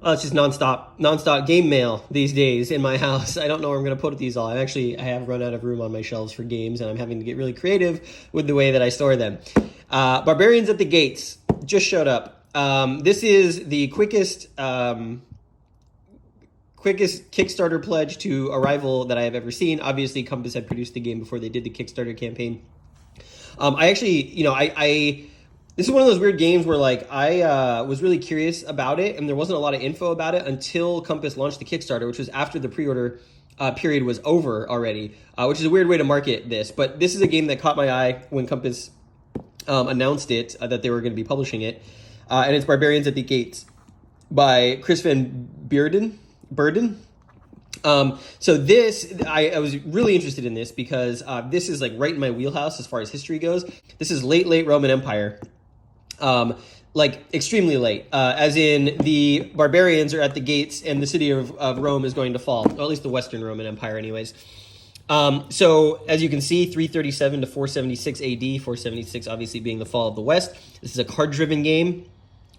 It's just nonstop game mail these days in my house. I don't know where I'm going to put these all. I have run out of room on my shelves for games, and I'm having to get really creative with the way that I store them. Barbarians at the Gates just showed up. This is the quickest Kickstarter pledge to arrival that I have ever seen. Obviously, Compass had produced the game before they did the Kickstarter campaign. This is one of those weird games where I was really curious about it, and there wasn't a lot of info about it until Compass launched the Kickstarter, which was after the pre-order period was over already, which is a weird way to market this. But this is a game that caught my eye when Compass announced it, that they were going to be publishing it. And it's Barbarians at the Gates by Chris Van Burden. So this, I was really interested in this because this is like right in my wheelhouse as far as history goes. This is late Roman Empire. Extremely late, as in the barbarians are at the gates and the city of Rome is going to fall, or at least the Western Roman Empire anyways. So as you can see, 337 to 476 AD, 476 obviously being the fall of the West. This is a card-driven game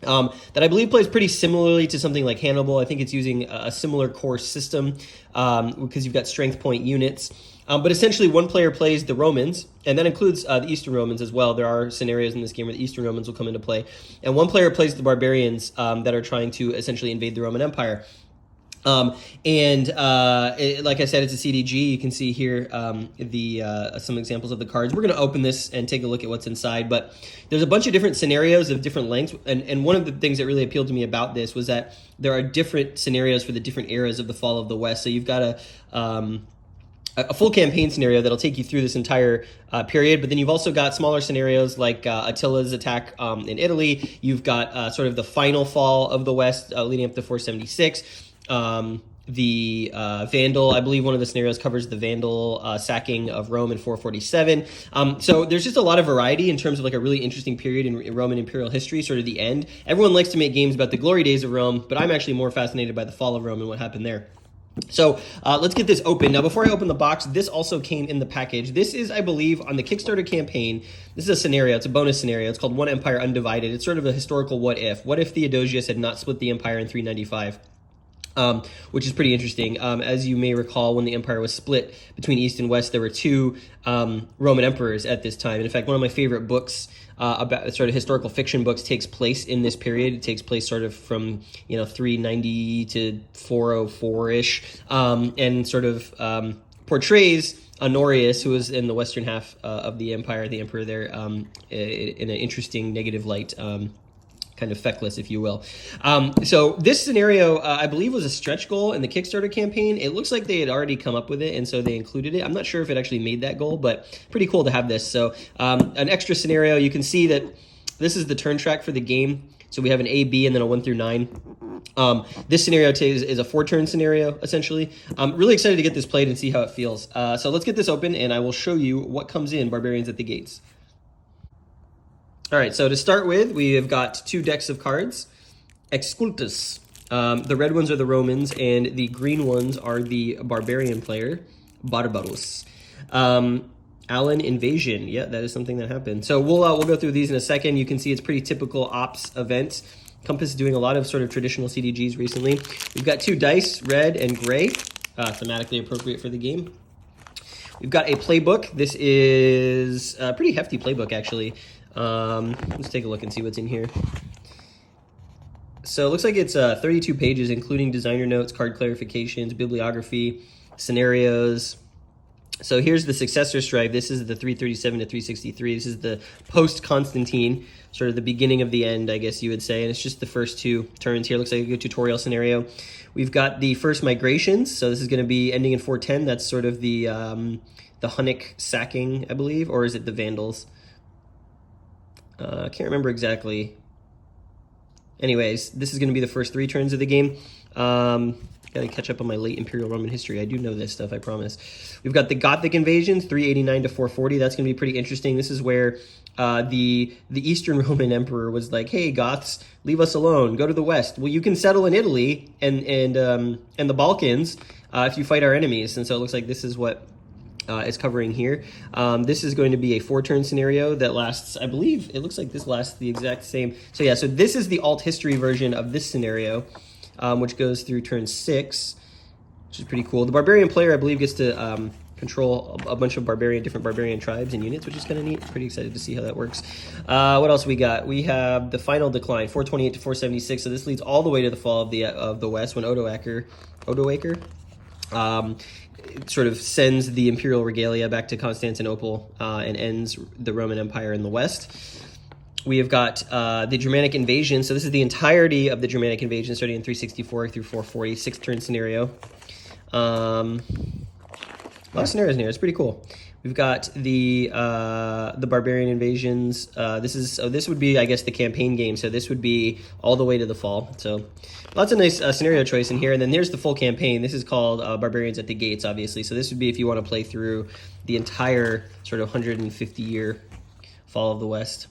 that I believe plays pretty similarly to something like Hannibal. I think it's using a similar core system because you've got strength point units. But essentially, one player plays the Romans, and that includes the Eastern Romans as well. There are scenarios in this game where the Eastern Romans will come into play. And one player plays the Barbarians that are trying to essentially invade the Roman Empire. Like I said, it's a CDG. You can see here some examples of the cards. We're going to open this and take a look at what's inside. But there's a bunch of different scenarios of different lengths. And one of the things that really appealed to me about this was that there are different scenarios for the different eras of the fall of the West. So you've got a full campaign scenario that'll take you through this entire period, but then you've also got smaller scenarios like Attila's attack in Italy. You've got sort of the final fall of the West leading up to 476. The Vandal, I believe one of the scenarios covers the Vandal sacking of Rome in 447. So there's just a lot of variety in terms of like a really interesting period in Roman imperial history, sort of the end. Everyone likes to make games about the glory days of Rome, but I'm actually more fascinated by the fall of Rome and what happened there. So let's get this open. Now, before I open the box, this also came in the package. This is, I believe, on the Kickstarter campaign. This is a scenario. It's a bonus scenario. It's called One Empire Undivided. It's sort of a historical what if. What if Theodosius had not split the empire in 395? Which is pretty interesting. As you may recall, when the empire was split between East and West, there were two Roman emperors at this time. And in fact, one of my favorite books about sort of historical fiction books takes place in this period. It takes place sort of from 390 to 404-ish, and sort of portrays Honorius, who was in the western half of the empire, the emperor there, in an interesting negative light. Kind of feckless, if you will. So this scenario, I believe, was a stretch goal in the Kickstarter campaign. It looks like they had already come up with it, and so they included it. I'm not sure if it actually made that goal, but pretty cool to have this. So an extra scenario, you can see that this is the turn track for the game. So we have an A, B, and then a 1 through 9. This scenario is a 4-turn scenario, essentially. I'm really excited to get this played and see how it feels. So let's get this open, and I will show you what comes in Barbarians at the Gates. All right, so to start with, we have got 2 decks of cards. Excultus. The red ones are the Romans, and the green ones are the barbarian player, Barbarus. Allen Invasion. Yeah, that is something that happened. So we'll go through these in a second. You can see it's pretty typical ops event. Compass is doing a lot of sort of traditional CDGs recently. We've got 2 dice, red and gray, thematically appropriate for the game. We've got a playbook. This is a pretty hefty playbook, actually. Let's take a look and see what's in here. So it looks like it's 32 pages, including designer notes, card clarifications, bibliography, scenarios. So here's the successor strike. This is the 337 to 363. This is the post-Constantine, sort of the beginning of the end, I guess you would say. And it's just the first 2 turns here. Looks like a good tutorial scenario. We've got the first migrations. So this is going to be ending in 410. That's sort of the Hunnic sacking, I believe. Or is it the Vandals? I can't remember exactly. Anyways, this is going to be the first 3 turns of the game. Gotta catch up on my late Imperial Roman history. I do know this stuff, I promise. We've got the Gothic invasions, 389 to 440. That's going to be pretty interesting. This is where the Eastern Roman Emperor was like, "Hey, Goths, leave us alone. Go to the West. Well, you can settle in Italy and the Balkans if you fight our enemies." And so it looks like this is what is covering here. This is going to be a 4-turn scenario that lasts, I believe, it looks like this lasts the exact same. So yeah, so this is the alt history version of this scenario. which goes through turn 6, which is pretty cool. The Barbarian player, I believe, gets to control a bunch of different barbarian tribes and units, which is kind of neat. Pretty excited to see how that works. What else we got? We have the final decline, 428 to 476. So this leads all the way to the fall of the West, when Odoacer sort of sends the imperial regalia back to Constantinople and ends the Roman Empire in the West. We have got the Germanic invasion. So this is the entirety of the Germanic invasion, starting in 364 through 440, 6-turn scenario. A lot of scenarios in here. It's pretty cool. We've got the barbarian invasions. This would be, I guess, the campaign game. So this would be all the way to the fall. So lots of nice scenario choice in here. And then there's the full campaign. This is called Barbarians at the Gates, obviously. So this would be if you want to play through the entire sort of 150-year fall of the West.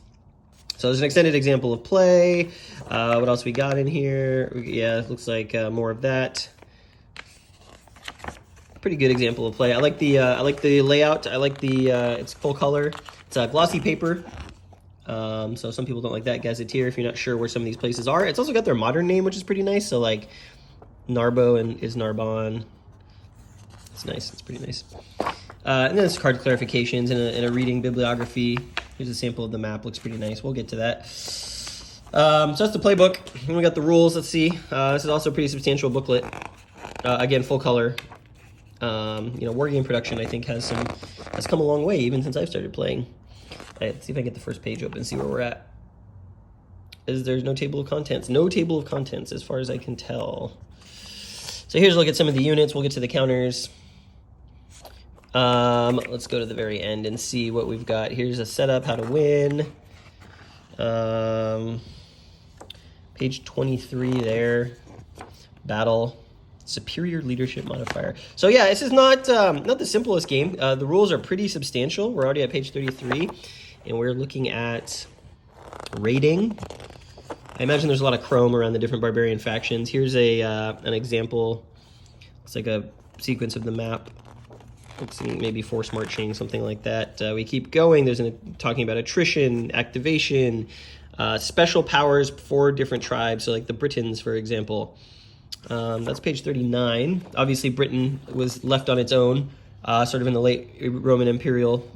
So there's an extended example of play. What else we got in here? Yeah, it looks like more of that. Pretty good example of play. I like the layout. I like the it's full color. It's glossy paper. So some people don't like that. Gazetteer, if you're not sure where some of these places are. It's also got their modern name, which is pretty nice. So like Narbo is Narbonne. It's nice. It's pretty nice. And then it's card clarifications and a reading bibliography. Here's a sample of the map. Looks pretty nice. We'll get to that. So that's the playbook. And we got the rules. Let's see. This is also a pretty substantial booklet. Again, full color. War game production, I think, has come a long way, even since I've started playing. Let's see if I can get the first page open, see where we're at. There's no table of contents. No table of contents, as far as I can tell. So here's a look at some of the units. We'll get to the counters. Let's go to the very end and see what we've got. Here's a setup, how to win. Page 23 there. Battle. Superior leadership modifier. So yeah, this is not the simplest game. The rules are pretty substantial. We're already at page 33, and we're looking at raiding. I imagine there's a lot of chrome around the different barbarian factions. Here's an example. It's like a sequence of the map. Let's see, maybe force marching, something like that. We keep going. There's talking about attrition, activation, special powers for different tribes. So like the Britons, for example. That's page 39. Obviously, Britain was left on its own, sort of in the late Roman imperial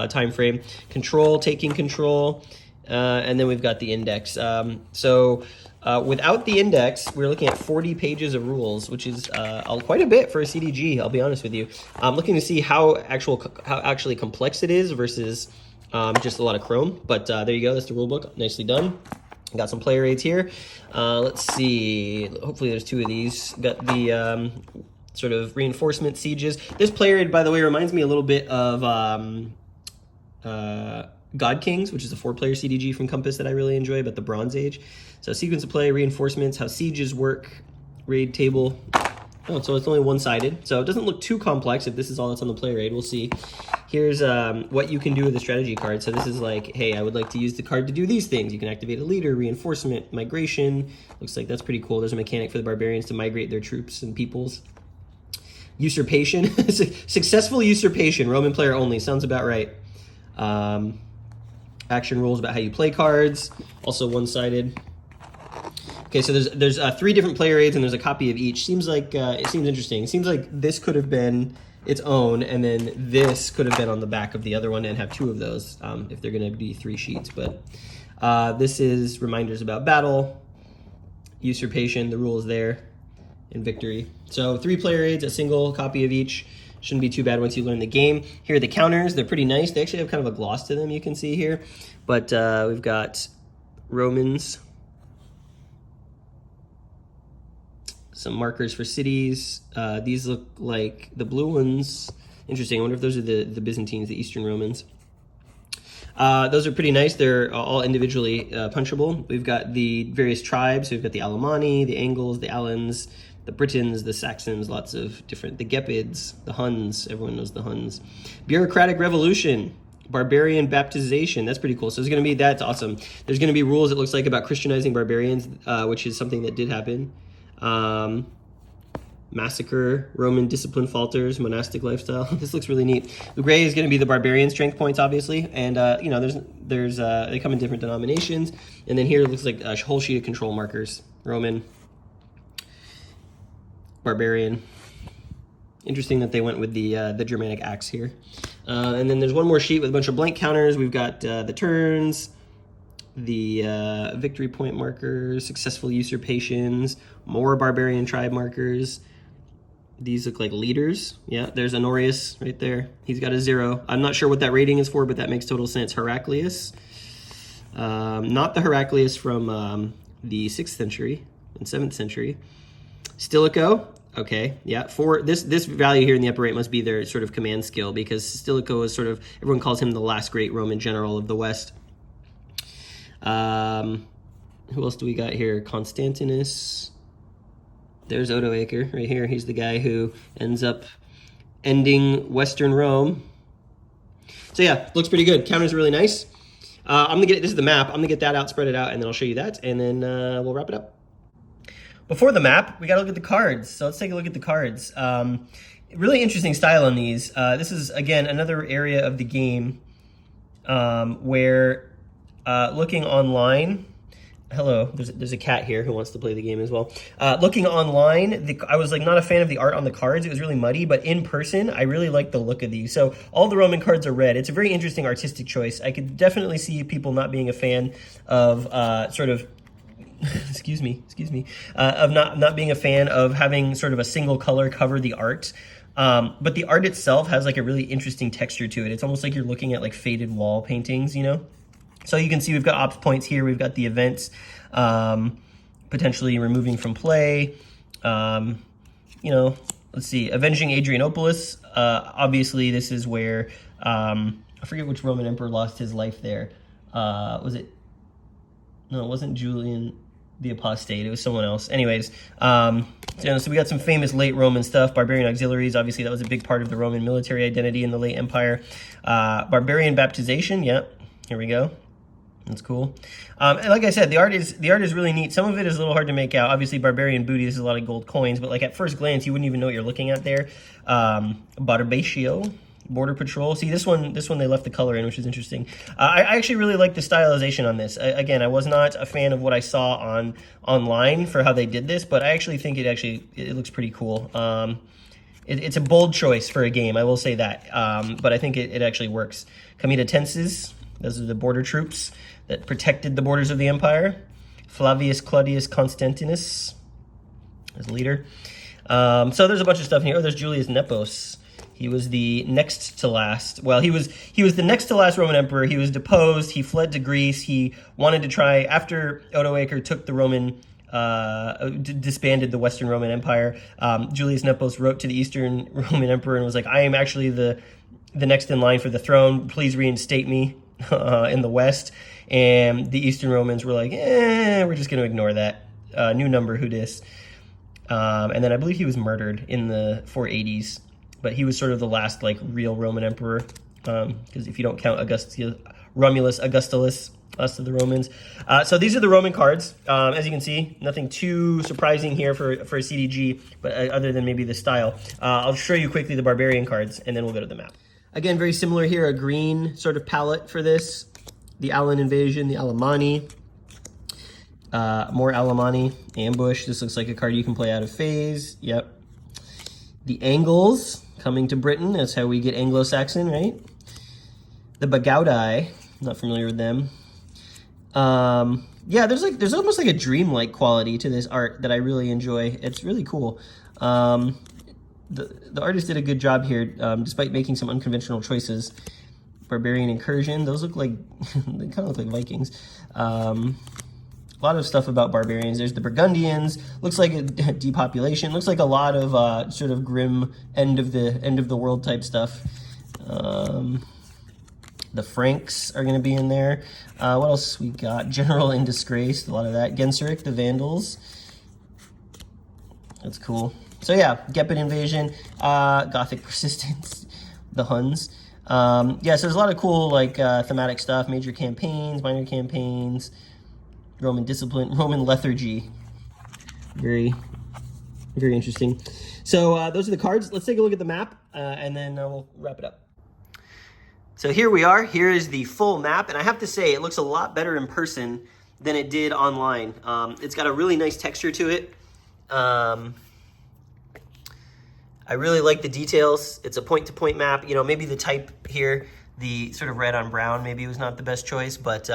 time frame. Taking control, and then we've got the index. Without the index, we're looking at 40 pages of rules, which is quite a bit for a CDG. I'll be honest with you. I'm looking to see how actually complex it is versus just a lot of chrome. But there you go. That's the rule book. Nicely done. Got some player aids here. Let's see. Hopefully there's 2 of these. Got the sort of reinforcement sieges. This player aid, by the way, reminds me a little bit of God Kings, which is a 4-player CDG from Compass that I really enjoy, but the Bronze Age. So sequence of play, reinforcements, how sieges work, raid table. Oh, so it's only one-sided. So it doesn't look too complex if this is all that's on the player aid. We'll see. Here's what you can do with the strategy card. So this is like, hey, I would like to use the card to do these things. You can activate a leader, reinforcement, migration. Looks like that's pretty cool. There's a mechanic for the barbarians to migrate their troops and peoples. Usurpation. Successful usurpation. Roman player only. Sounds about right. Action rules about how you play cards. Also one-sided. Okay, so there's 3 different player aids, and there's a copy of each. Seems like it seems interesting. It seems like this could have been its own, and then this could have been on the back of the other one and have 2 of those if they're going to be 3 sheets. But this is reminders about battle, usurpation, the rules there, and victory. So 3 player aids, a single copy of each. Shouldn't be too bad once you learn the game. Here are the counters. They're pretty nice. They actually have kind of a gloss to them, you can see here. But we've got Romans. Some markers for cities. These look like the blue ones. Interesting. I wonder if those are the Byzantines, the Eastern Romans. Those are pretty nice. They're all individually punchable. We've got the various tribes. We've got the Alemanni, the Angles, the Alans, the Britons, the Saxons, lots of different, the Gepids, the Huns. Everyone knows the Huns. Bureaucratic revolution. Barbarian baptization. That's pretty cool. So there's going to be, that's awesome. There's going to be rules, it looks like, about Christianizing barbarians, which is something that did happen. Massacre, Roman discipline falters, monastic lifestyle. This looks really neat. The gray is going to be the barbarian strength points, obviously, and there's they come in different denominations. And then here it looks like a whole sheet of control markers. Roman, barbarian. Interesting that they went with the Germanic axe here. And then there's one more sheet with a bunch of blank counters. We've got the turns, the victory point markers, successful usurpations, more barbarian tribe markers. These look like leaders. Yeah, there's Honorius right there. He's got a 0. I'm not sure what that rating is for, but that makes total sense. Heraclius. Not the Heraclius from the 6th century and 7th century. Stilicho. Okay, yeah, for this value here in the upper right must be their sort of command skill, because Stilicho is sort of, everyone calls him the last great Roman general of the West. Who else do we got here? Constantinus. There's Odoacer right here. He's the guy who ends up ending Western Rome. So yeah, looks pretty good. Counter's really nice. I'm gonna get, this is the map. I'm gonna get that out, spread it out, and then I'll show you that, and then we'll wrap it up. Before the map, we got to look at the cards. So let's take a look at the cards. Really interesting style on these. This is, again, another area of the game where looking online, hello, there's a cat here who wants to play the game as well. Looking online, I was like not a fan of the art on the cards. It was really muddy, but in person, I really like the look of these. So all the Roman cards are red. It's a very interesting artistic choice. I could definitely see people not being a fan of sort of excuse me, of not being a fan of having sort of a single color cover the art. But the art itself has like a really interesting texture to it. It's almost like you're looking at like faded wall paintings, you know? So you can see we've got ops points here. We've got the events, potentially removing from play. You know, let's see, avenging Adrianopolis. Obviously this is where, I forget which Roman emperor lost his life there. Was it? No, it wasn't Julian the Apostate. It was someone else. Anyways, so we got some famous late Roman stuff. Barbarian auxiliaries. Obviously, that was a big part of the Roman military identity in the late empire. Barbarian baptization. Yep. Here we go. That's cool. And like I said, the art is really neat. Some of it is a little hard to make out. Obviously, barbarian booty. This is a lot of gold coins, but like at first glance, you wouldn't even know what you're looking at there. Barbatio. Border Patrol. See, this one they left the color in, which is interesting. I actually really like the stylization on this. Again, I was not a fan of what I saw online for how they did this, but I actually think it looks pretty cool. It's a bold choice for a game, I will say that. But I think it actually works. Comitatenses, those are the border troops that protected the borders of the empire. Flavius Claudius Constantinus as leader. So there's a bunch of stuff in here. Oh, there's Julius Nepos. He was the next to last. Well, he was the next to last Roman emperor. He was deposed. He fled to Greece. He wanted to try, after Odoacer took the Roman, disbanded the Western Roman Empire, Julius Nepos wrote to the Eastern Roman emperor and was like, I am actually the next in line for the throne. Please reinstate me in the West. And the Eastern Romans were like, we're just going to ignore that. New number, who dis? And then I believe he was murdered in the 480s. But he was sort of the last like real Roman emperor, because if you don't count Romulus Augustulus, last of the Romans. So these are the Roman cards. As you can see, nothing too surprising here for a CDG, but other than maybe the style. I'll show you quickly the barbarian cards, and then we'll go to the map. Again, very similar here, a green sort of palette for this. The Alan invasion, the Alemanni. More Alemanni, ambush. This looks like a card you can play out of phase. Yep. The Angles coming to Britain. That's how we get Anglo-Saxon, right? The Bagaudai, not familiar with them. Yeah, there's almost like a dreamlike quality to this art that I really enjoy. It's really cool. The artist did a good job here, despite making some unconventional choices. Barbarian incursion. Those look like they kind of look like Vikings. A lot of stuff about barbarians. There's the Burgundians. Looks like a depopulation. Looks like a lot of sort of grim end of the world type stuff. The Franks are going to be in there. What else we got? General in Disgrace. A lot of that. Genseric, the Vandals. That's cool. So yeah, Gepid invasion. Gothic persistence. The Huns. Yeah, so there's a lot of cool like thematic stuff. Major campaigns, minor campaigns. Roman discipline, Roman lethargy. Very, very interesting. So those are the cards. Let's take a look at the map, and then we'll wrap it up. So here we are. Here is the full map, and I have to say it looks a lot better in person than it did online. It's got a really nice texture to it. I really like the details. It's a point-to-point map. You know, maybe the type here, the sort of red on brown, maybe was not the best choice, but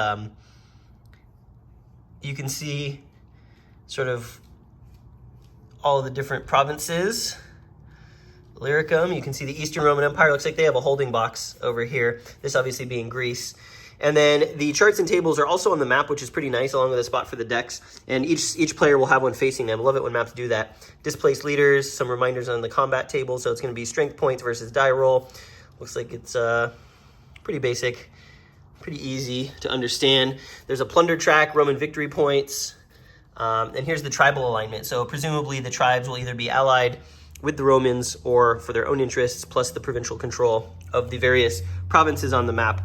you can see sort of all of the different provinces. Illyricum, you can see the Eastern Roman Empire. Looks like they have a holding box over here. This obviously being Greece. And then the charts and tables are also on the map, which is pretty nice, along with a spot for the decks. And each player will have one facing them. I love it when maps do that. Displaced leaders, some reminders on the combat table. So it's going to be strength points versus die roll. Looks like it's pretty basic, pretty easy to understand. There's a plunder track, Roman victory points. And here's the tribal alignment. So presumably the tribes will either be allied with the Romans or for their own interests, plus the provincial control of the various provinces on the map.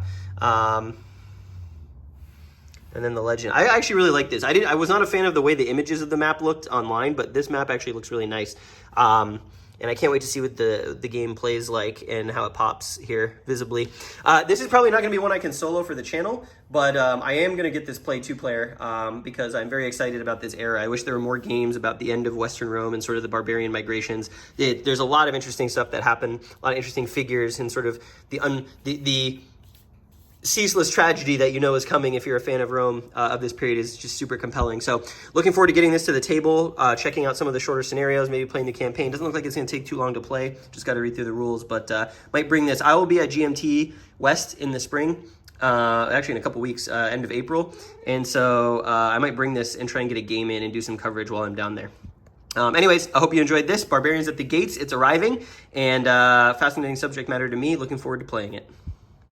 And then the legend. I actually really like this. I was not a fan of the way the images of the map looked online, but this map actually looks really nice. And I can't wait to see what the game plays like and how it pops here visibly. This is probably not going to be one I can solo for the channel, but I am going to get this play 2-player because I'm very excited about this era. I wish there were more games about the end of Western Rome and sort of the barbarian migrations. There's a lot of interesting stuff that happened, a lot of interesting figures and sort of the ceaseless tragedy that you know is coming if you're a fan of Rome of this period is just super compelling. So looking forward to getting this to the table, checking out some of the shorter scenarios, maybe playing the campaign. Doesn't look like it's going to take too long to play. Just got to read through the rules, but might bring this. I will be at GMT West in the spring, actually in a couple weeks, end of April. And so I might bring this and try and get a game in and do some coverage while I'm down there. Anyways, I hope you enjoyed this. Barbarians at the Gates, it's arriving, and fascinating subject matter to me. Looking forward to playing it.